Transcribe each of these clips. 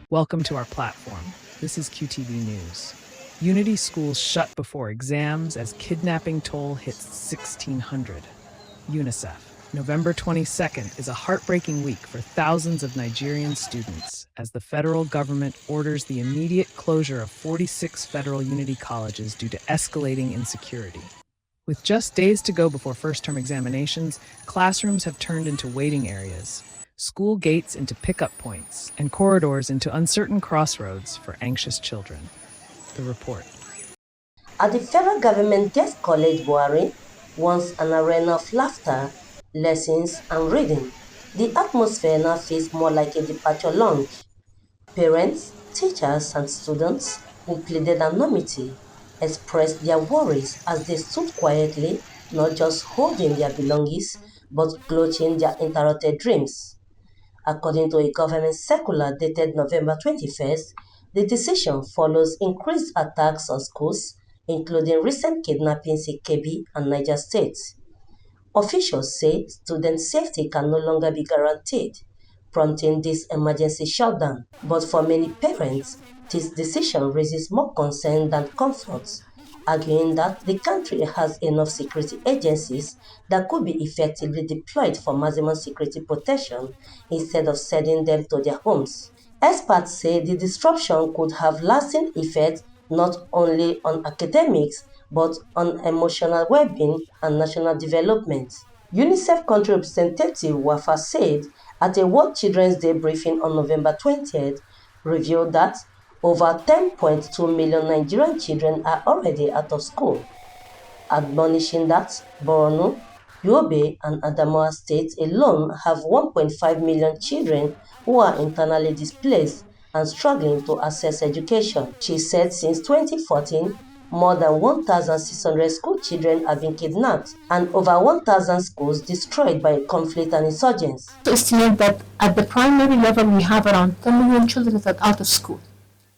Welcome to our platform. This is QTV News. Unity schools shut before exams as kidnapping toll hits 1,600. UNICEF. November 22nd is a heartbreaking week for thousands of Nigerian students as the federal government orders the immediate closure of 46 federal Unity colleges due to escalating insecurity. With just days to go before first-term examinations, classrooms have turned into waiting areas, school gates into pickup points, and corridors into uncertain crossroads for anxious children. The report. At the federal government desk college Buhari, once an arena of laughter, lessons, and reading, the atmosphere now feels more like a departure lounge. Parents, teachers, and students who pleaded anonymity expressed their worries as they stood quietly, not just holding their belongings, but clutching their interrupted dreams. According to a government circular dated November 21st, the decision follows increased attacks on schools, including recent kidnappings in Kebbi and Niger State. Officials say student safety can no longer be guaranteed, prompting this emergency shutdown. But for many parents, this decision raises more concern than comfort, arguing that the country has enough security agencies that could be effectively deployed for maximum security protection instead of sending them to their homes. Experts say the disruption could have lasting effects not only on academics but on emotional well-being and national development. UNICEF country representative Wafa said at a World Children's Day briefing on November 20th, revealed that over 10.2 million Nigerian children are already out of school, admonishing that Borno, Yobe, and Adamawa states alone have 1.5 million children who are internally displaced and struggling to access education. She said since 2014, more than 1,600 school children have been kidnapped and over 1,000 schools destroyed by conflict and insurgents. To estimate that at the primary level we have around 10 million children that are out of school.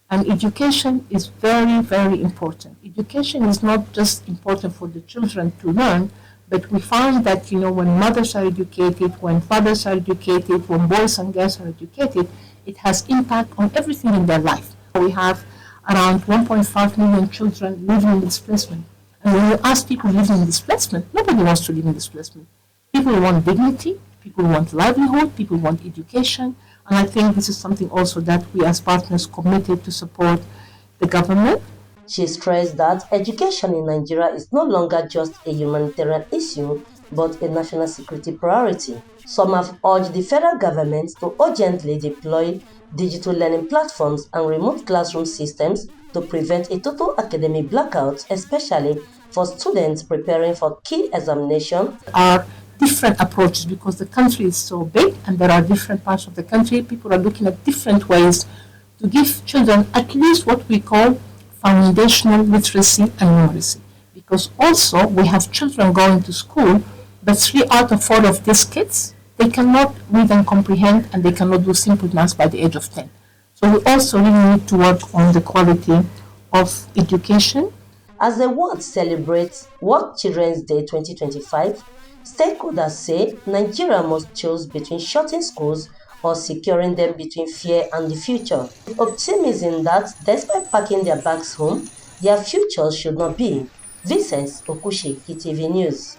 And education is very, very important. Education is not just important for the children to learn, but we find that, when mothers are educated, when fathers are educated, when boys and girls are educated, it has impact on everything in their life. We have around 1.5 million children living in displacement. And when you ask people living in displacement, nobody wants to live in displacement. People want dignity, people want livelihood, people want education. And I think this is something also that we as partners committed to support the government. She stressed that education in Nigeria is no longer just a humanitarian issue, but a national security priority. Some have urged the federal government to urgently deploy digital learning platforms and remote classroom systems to prevent a total academic blackout, especially for students preparing for key examinations. Are different approaches because the country is so big and there are different parts of the country. People are looking at different ways to give children at least what we call foundational literacy and numeracy. Because also we have children going to school, but 3 out of 4 of these kids, they cannot read and comprehend and they cannot do simple math by the age of 10. So we also really need to work on the quality of education. As the world celebrates World Children's Day 2025, stakeholders say Nigeria must choose between shutting schools or securing them between fear and the future. With optimism that, despite packing their bags home, their future should not be. Vincent Okushi, KTV News.